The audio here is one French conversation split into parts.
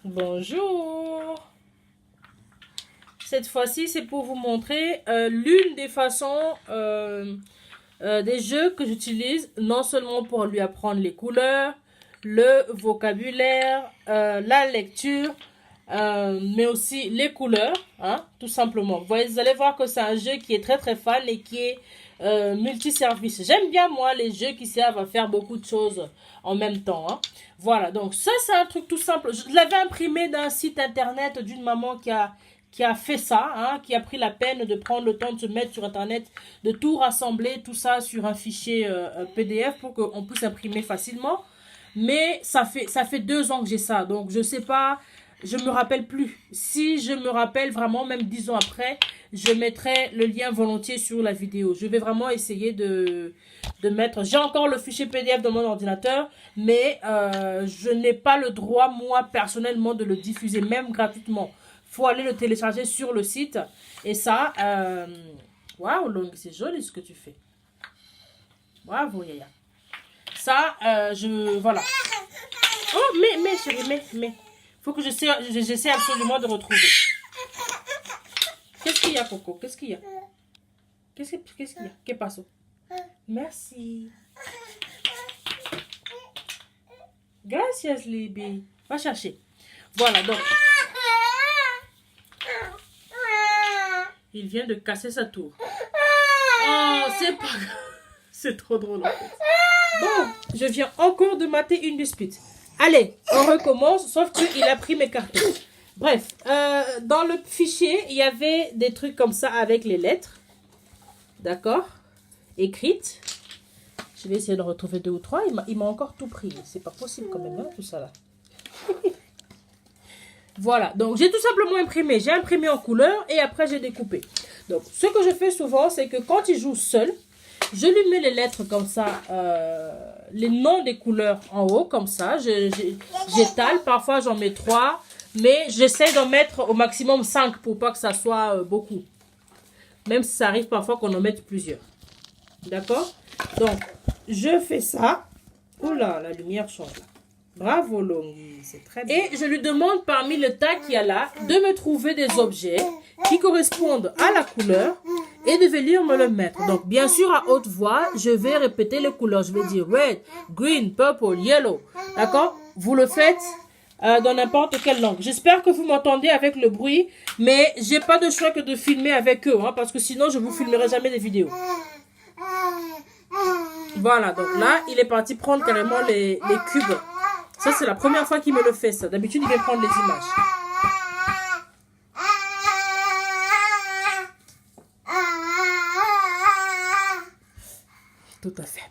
Bonjour. Cette fois-ci, c'est pour vous montrer l'une des façons des jeux que j'utilise, non seulement pour lui apprendre les couleurs, le vocabulaire, la lecture, mais aussi les couleurs, hein, tout simplement. Vous allez voir que c'est un jeu qui est très très fun et qui est multiservice. J'aime bien moi les jeux qui servent à faire beaucoup de choses en même temps, hein. Voilà, donc ça c'est un truc tout simple. Je l'avais imprimé d'un site internet d'une maman qui a fait ça, hein, qui a pris la peine de prendre le temps de se mettre sur internet, de tout rassembler, tout ça sur un fichier PDF pour qu'on puisse imprimer facilement. Mais ça fait 2 ans que j'ai ça, donc je sais pas, je me rappelle plus. Si je me rappelle vraiment, même 10 ans après, je mettrai le lien volontiers sur la vidéo. Je vais vraiment essayer de mettre... J'ai encore le fichier PDF dans mon ordinateur, mais je n'ai pas le droit, moi, personnellement, de le diffuser, même gratuitement. Faut aller le télécharger sur le site. Et ça, waouh, Long, c'est joli ce que tu fais. Bravo, Yaya. Ça, voilà. Oh, mais, chérie, mais. Faut que j'essaie absolument de retrouver. Qu'est-ce qu'il y a, Coco? Qu'est-ce qu'il y a? Qu'est-ce qu'il y a? Qu'est-ce passe? Merci. Gracias, Libby. Va chercher. Voilà, donc. Il vient de casser sa tour. Oh, c'est pas grave. C'est trop drôle, en fait. Bon, je viens encore de mater une dispute. Allez, on recommence, sauf qu'il a pris mes cartons. Bref, dans le fichier, il y avait des trucs comme ça avec les lettres. D'accord? Écrites. Je vais essayer de retrouver 2 ou 3. Il m'a encore tout pris. C'est pas possible quand même, hein, tout ça là. Voilà, donc j'ai tout simplement imprimé. J'ai imprimé en couleur et après j'ai découpé. Donc, ce que je fais souvent, c'est que quand il joue seul, je lui mets les lettres comme ça, les noms des couleurs en haut, comme ça. J'étale, parfois j'en mets 3, mais j'essaie d'en mettre au maximum 5 pour pas que ça soit beaucoup. Même si ça arrive parfois qu'on en mette plusieurs. D'accord? Donc, je fais ça. Oula, la lumière change là. Bravo, Long. C'est très bien. Et je lui demande parmi le tas qu'il y a là de me trouver des objets qui correspondent à la couleur et de venir me le mettre. Donc, bien sûr, à haute voix, je vais répéter les couleurs. Je vais dire red, green, purple, yellow. D'accord? Vous le faites dans n'importe quelle langue. J'espère que vous m'entendez avec le bruit, mais j'ai pas de choix que de filmer avec eux, hein, parce que sinon, je vous filmerai jamais des vidéos. Voilà, donc là, il est parti prendre carrément les cubes. Ça, c'est la première fois qu'il me le fait, ça. D'habitude, il vient prendre les images. Tout à fait.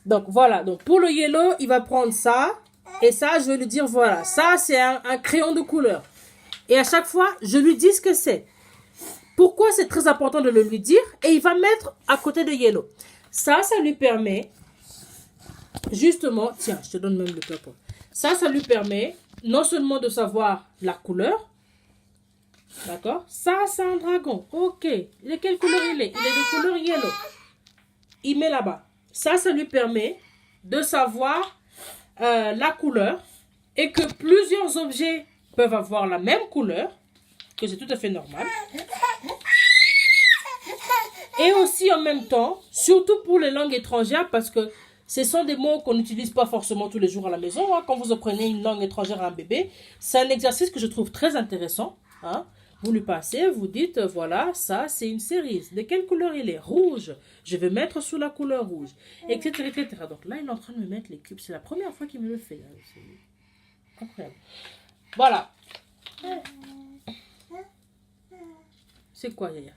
Donc, voilà. Donc, pour le yellow, il va prendre ça. Et ça, je vais lui dire, voilà. Ça, c'est un crayon de couleur. Et à chaque fois, je lui dis ce que c'est. Pourquoi c'est très important de le lui dire? Et il va mettre à côté de yellow. Ça lui permet... Justement, tiens, je te donne même le purple. Ça lui permet non seulement de savoir la couleur. D'accord? Ça, c'est un dragon. Ok. De quelle couleur il est? Il est de couleur yellow. Il met là-bas. Ça lui permet de savoir la couleur et que plusieurs objets peuvent avoir la même couleur, que c'est tout à fait normal. Et aussi en même temps, surtout pour les langues étrangères, parce que ce sont des mots qu'on n'utilise pas forcément tous les jours à la maison, hein. Quand vous apprenez une langue étrangère à un bébé, c'est un exercice que je trouve très intéressant, hein. Vous lui passez, vous dites, voilà, ça c'est une cerise. De quelle couleur il est? Rouge. Je vais mettre sous la couleur rouge. Etc., etc. Donc là, il est en train de me mettre les cubes. C'est la première fois qu'il me le fait. C'est incroyable. Voilà. C'est quoi, Yaya?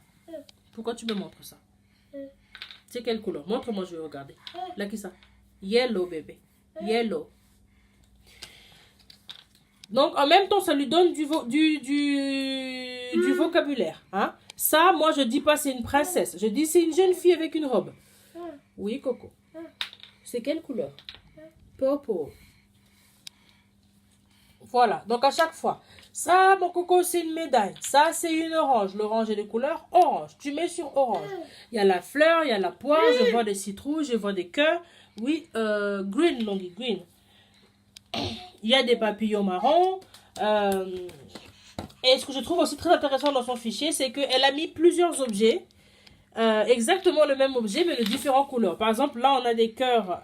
Pourquoi tu me montres ça? C'est quelle couleur? Montre-moi, je vais regarder. Là, qui ça? Yellow, bébé. Yellow. Donc, en même temps, ça lui donne du vocabulaire. Hein? Ça, moi, je dis pas c'est une princesse. Je dis c'est une jeune fille avec une robe. Oui, Coco. C'est quelle couleur? Purple. Voilà. Donc, à chaque fois. Ça, mon Coco, c'est une médaille. Ça, c'est une orange. L'orange est de couleur orange. Tu mets sur orange. Il y a la fleur, il y a la poire. Je vois des citrouilles, je vois des cœurs. Oui, green, Longy, green. il y a des papillons marrons. Et ce que je trouve aussi très intéressant dans son fichier, c'est qu'elle a mis plusieurs objets. Exactement le même objet, mais de différentes couleurs. Par exemple, là, on a des cœurs...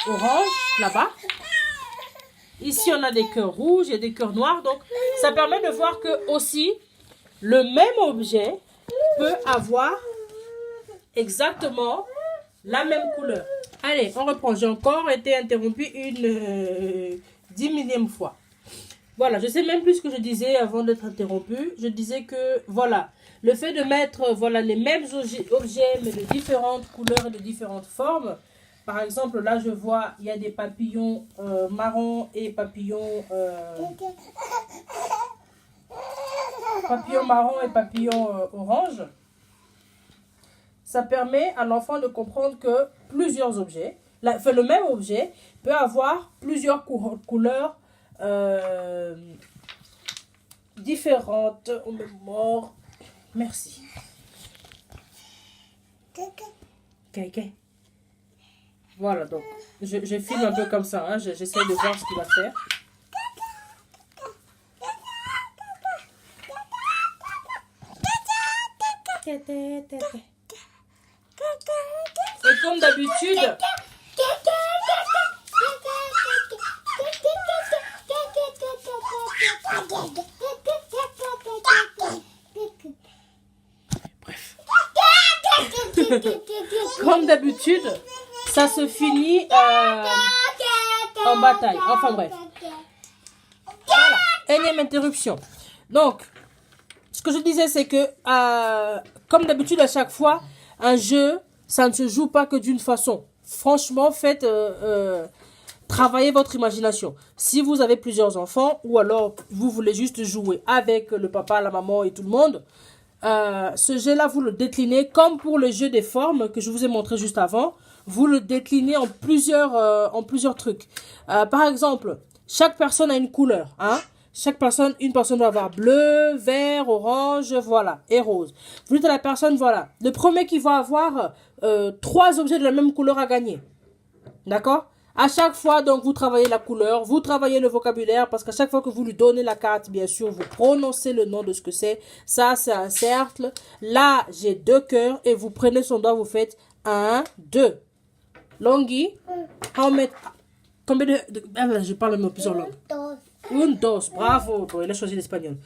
orange là-bas. Ici, on a des cœurs rouges et des cœurs noirs. Donc, ça permet de voir que aussi, le même objet peut avoir exactement la même couleur. Allez, on reprend. J'ai encore été interrompue une 10 millième fois. Voilà, je sais même plus ce que je disais avant d'être interrompue. Je disais que, voilà, le fait de mettre voilà, les mêmes objets, mais de différentes couleurs et de différentes formes. Par exemple, là, je vois, il y a des papillons marrons et papillons marron et papillons orange. Ça permet à l'enfant de comprendre que plusieurs objets, le même objet peut avoir plusieurs couleurs différentes. On me mord. Merci. Okay. Voilà, donc je filme un peu comme ça. Hein, j'essaie de voir ce qu'il va faire. Et comme d'habitude, comme d'habitude, ça se finit en bataille. Enfin bref. Voilà, énième interruption. Donc, ce que je disais, c'est que, comme d'habitude à chaque fois, un jeu, ça ne se joue pas que d'une façon. Franchement, faites travailler votre imagination. Si vous avez plusieurs enfants, ou alors vous voulez juste jouer avec le papa, la maman et tout le monde, ce jeu-là, vous le déclinez comme pour le jeu des formes que je vous ai montré juste avant. Vous le déclinez en plusieurs trucs. Par exemple, chaque personne a une couleur. Hein? Une personne va avoir bleu, vert, orange, voilà, et rose. Vous dites à la personne, voilà, le premier qui va avoir 3 objets de la même couleur à gagner. D'accord? À chaque fois, donc, vous travaillez la couleur, vous travaillez le vocabulaire, parce qu'à chaque fois que vous lui donnez la carte, bien sûr, vous prononcez le nom de ce que c'est. Ça, c'est un cercle. Là, j'ai 2 cœurs, et vous prenez son doigt, vous faites 1, 2. Longhi, combien de... je parle même plusieurs langues. Un, dos, bravo. Bon, il a choisi l'espagnol.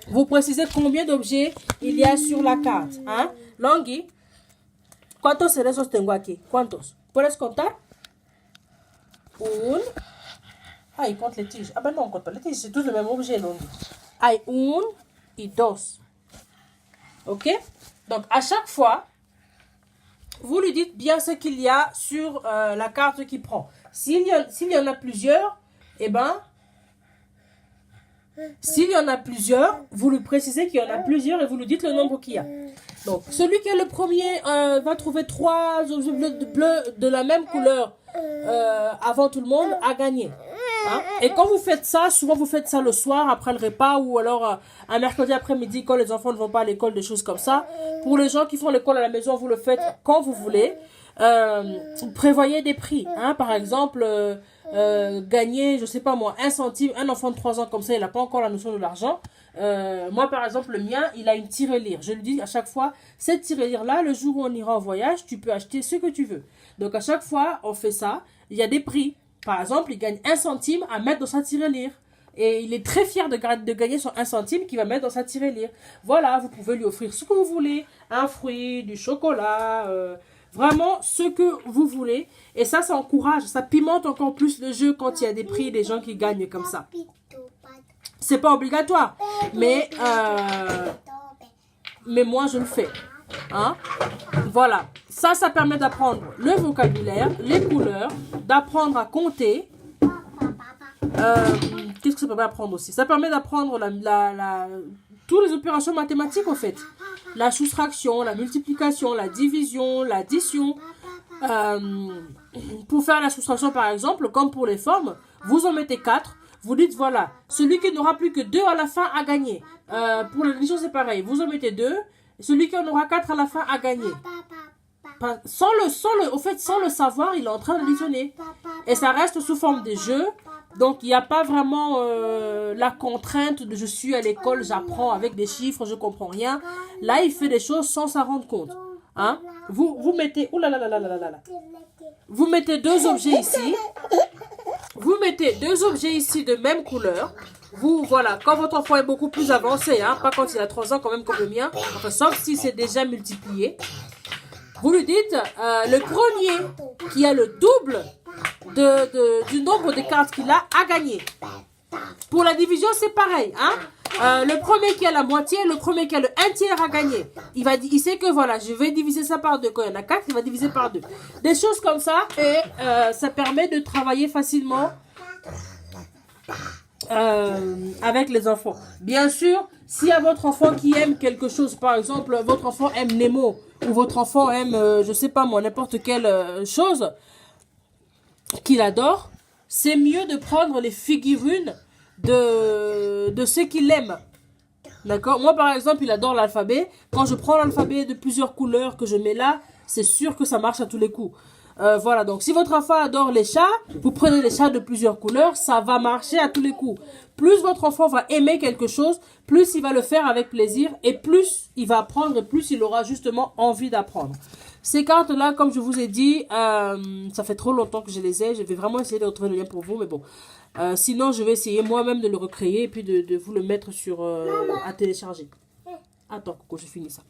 Vous précisez combien d'objets il y a sur la carte. Hein? Longhi, ¿cuántos cerezos tengo aquí? ¿Cuántos? ¿Puedes contar? Un. Ah, il compte les tiges. Ah ben non, on compte pas les tiges. C'est tous le même objet, Longhi. Ah, un et dos. Ok? Donc, à chaque fois, vous lui dites bien ce qu'il y a sur la carte qu'il prend. S'il y en a plusieurs, eh ben, s'il y en a plusieurs, vous lui précisez qu'il y en a plusieurs et vous lui dites le nombre qu'il y a. Donc, celui qui est le premier va trouver 3 objets bleus de la même couleur avant tout le monde a gagné. Hein? Et quand vous faites ça, souvent vous faites ça le soir après le repas ou alors un mercredi après-midi quand les enfants ne vont pas à l'école, des choses comme ça. Pour les gens qui font l'école à la maison, vous le faites quand vous voulez. Prévoyez des prix. Hein? Par exemple, gagner, je sais pas moi, 1 centime, un enfant de 3 ans comme ça, il n'a pas encore la notion de l'argent. Moi par exemple, le mien, il a une tirelire. Je lui dis à chaque fois, cette tirelire-là, le jour où on ira en voyage, tu peux acheter ce que tu veux. Donc à chaque fois, on fait ça. Il y a des prix. Par exemple, il gagne 1 centime à mettre dans sa tirelire. Et il est très fier de gagner son 1 centime qu'il va mettre dans sa tirelire. Voilà, vous pouvez lui offrir ce que vous voulez. Un fruit, du chocolat, vraiment ce que vous voulez. Et ça encourage, ça pimente encore plus le jeu quand il y a des prix, des gens qui gagnent comme ça. C'est pas obligatoire, mais moi je le fais. Hein? Voilà, ça permet d'apprendre le vocabulaire, les couleurs, d'apprendre à compter. Qu'est-ce que ça permet d'apprendre aussi? Ça permet d'apprendre toutes les opérations mathématiques en fait. La soustraction, la multiplication, la division, l'addition. Pour faire la soustraction par exemple, comme pour les formes, vous en mettez 4. Vous dites voilà, celui qui n'aura plus que 2 à la fin a gagné. Pour l'addition c'est pareil, vous en mettez 2. Celui qui en aura 4 à la fin a gagné. Sans le savoir, il est en train d'additionner. Et ça reste sous forme de jeu. Donc, il n'y a pas vraiment la contrainte de je suis à l'école, j'apprends avec des chiffres, je comprends rien. Là, il fait des choses sans s'en rendre compte. Hein? Vous mettez... Ouh là là là là là là là. Vous mettez deux objets ici. Vous mettez deux objets ici de même couleur. Vous, voilà, quand votre enfant est beaucoup plus avancé, hein, pas quand il a 3 ans quand même comme le mien, enfin, sauf si c'est déjà multiplié. Vous lui dites, le premier qui a le double du nombre de cartes qu'il a gagné. Pour la division, c'est pareil. Hein? Le premier qui a la moitié, le premier qui a le 1/3 a gagné. Il sait que voilà, je vais diviser ça par 2. Quand il y en a 4, il va diviser par 2. Des choses comme ça, et ça permet de travailler facilement avec les enfants. Bien sûr, s'il y a votre enfant qui aime quelque chose, par exemple, votre enfant aime Nemo, ou votre enfant aime, je sais pas moi, n'importe quelle chose qu'il adore, c'est mieux de prendre les figurines de ceux qu'il aime. D'accord? Moi, par exemple, il adore l'alphabet. Quand je prends l'alphabet de plusieurs couleurs que je mets là, c'est sûr que ça marche à tous les coups. Voilà, donc si votre enfant adore les chats, vous prenez les chats de plusieurs couleurs, ça va marcher à tous les coups. Plus votre enfant va aimer quelque chose, plus il va le faire avec plaisir, et plus il va apprendre, et plus il aura justement envie d'apprendre. Ces cartes-là, comme je vous ai dit, ça fait trop longtemps que je les ai. Je vais vraiment essayer de retrouver le lien pour vous, mais bon. Sinon, je vais essayer moi-même de le recréer et puis de vous le mettre à télécharger. Attends, Coco, je finis ça.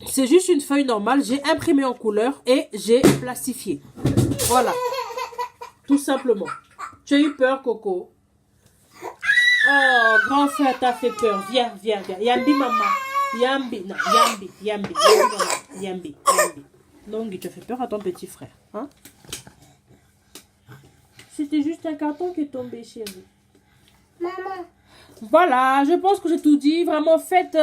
C'est juste une feuille normale. J'ai imprimé en couleur et j'ai plastifié. Voilà. Tout simplement. Tu as eu peur, Coco? Oh, grand frère t'a fait peur. Viens, viens, viens. Yambi, maman. Yambi. Non, Yambi, Yambi. Yambi, Yambi. Donc, tu as fait peur à ton petit frère. Hein? C'était juste un carton qui est tombé, chérie. Maman. Voilà, je pense que j'ai tout dit. Vraiment, faites...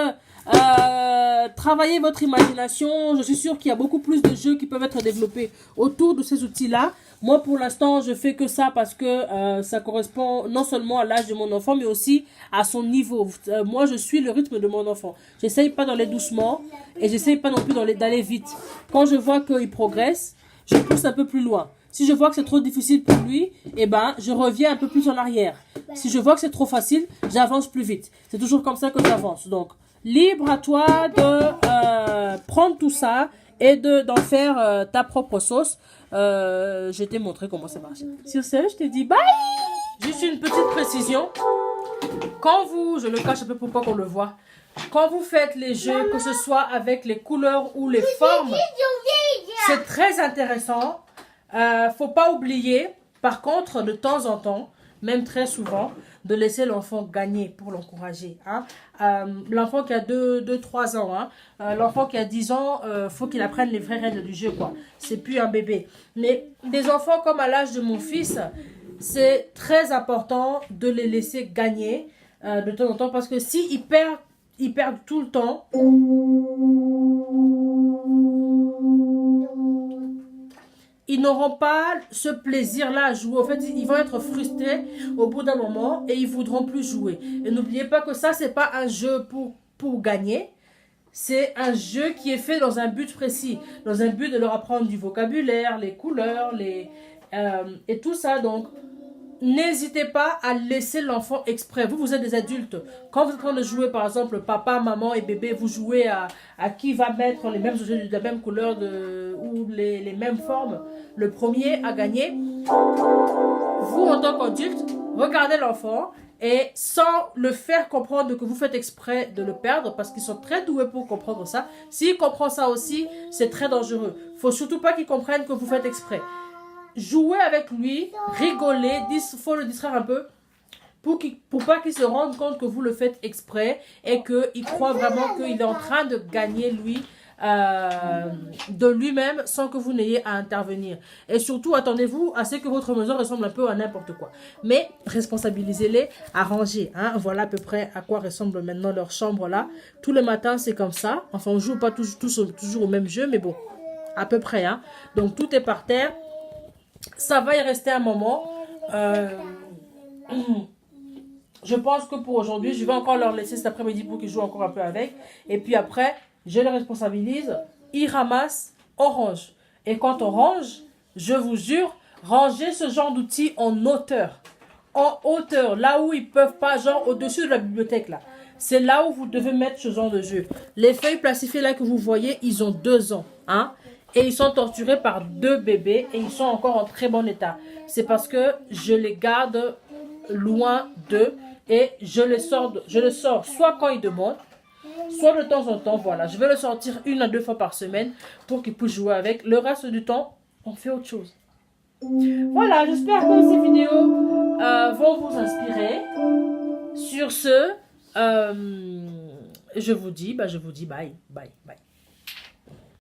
travaillez votre imagination. Je suis sûre qu'il y a beaucoup plus de jeux qui peuvent être développés autour de ces outils-là. Moi, pour l'instant, je fais que ça parce que ça correspond non seulement à l'âge de mon enfant, mais aussi à son niveau. Moi, je suis le rythme de mon enfant. J'essaye pas d'aller doucement et j'essaye pas non plus d'aller vite. Quand je vois qu'il progresse, je pousse un peu plus loin. Si je vois que c'est trop difficile pour lui, eh ben, je reviens un peu plus en arrière. Si je vois que c'est trop facile, j'avance plus vite. C'est toujours comme ça que j'avance. Donc, libre à toi de prendre tout ça et d'en faire ta propre sauce. Je t'ai montré comment ça marche. Sur ce, je te dis bye. Juste une petite précision. Quand vous, je le cache un peu pour pas qu'on le voit, quand vous faites les jeux, que ce soit avec les couleurs ou les formes, c'est très intéressant. Faut pas oublier, par contre, de temps en temps, même très souvent, de laisser l'enfant gagner pour l'encourager. Hein. L'enfant qui a 2-3 ans, hein, l'enfant qui a 10 ans, faut qu'il apprenne les vraies règles du jeu, quoi. C'est plus un bébé. Mais des enfants comme à l'âge de mon fils, c'est très important de les laisser gagner de temps en temps, parce que si ils perdent tout le temps, ils n'auront pas ce plaisir-là à jouer. En fait, ils vont être frustrés au bout d'un moment et ils voudront plus jouer. Et n'oubliez pas que ça, c'est pas un jeu pour gagner. C'est un jeu qui est fait dans un but précis. Dans un but de leur apprendre du vocabulaire, les couleurs, et tout ça. Donc, n'hésitez pas à laisser l'enfant exprès. Vous êtes des adultes. Quand vous êtes en train de jouer, par exemple, papa, maman et bébé, vous jouez à qui va mettre les mêmes objets de la même couleur ou les mêmes formes. Le premier a gagné. Vous, en tant qu'adulte, regardez l'enfant et sans le faire comprendre que vous faites exprès de le perdre, parce qu'ils sont très doués pour comprendre ça. S'il comprend ça aussi, c'est très dangereux. Il ne faut surtout pas qu'il comprenne que vous faites exprès. Jouer avec lui, rigoler, faut le distraire un peu pour pas qu'il se rende compte que vous le faites exprès et qu'il croit vraiment qu'il est en train de gagner lui de lui-même sans que vous n'ayez à intervenir. Et surtout, attendez-vous à ce que votre maison ressemble un peu à n'importe quoi. Mais responsabilisez-les, arrangez. Hein. Voilà à peu près à quoi ressemble maintenant leur chambre là. Tous les matins, c'est comme ça. Enfin, on joue pas toujours au même jeu, mais bon, à peu près. Hein. Donc, tout est par terre. Ça va y rester un moment. Je pense que pour aujourd'hui, je vais encore leur laisser cet après-midi pour qu'ils jouent encore un peu avec. Et puis après, je le responsabilise, il ramasse, on range. Et quand on range, je vous jure, rangez ce genre d'outils en hauteur. En hauteur, là où ils peuvent pas, genre au-dessus de la bibliothèque là. C'est là où vous devez mettre ce genre de jeu. Les feuilles plastifiées là que vous voyez, ils ont 2 ans. Hein? Et ils sont torturés par 2 bébés et ils sont encore en très bon état. C'est parce que je les garde loin d'eux et je le sors soit quand ils demandent, soit de temps en temps. Voilà, je vais le sortir 1 à 2 fois par semaine pour qu'ils puissent jouer avec. Le reste du temps, on fait autre chose. Voilà, j'espère que ces vidéos vont vous inspirer. Sur ce, je vous dis bye, bye, bye.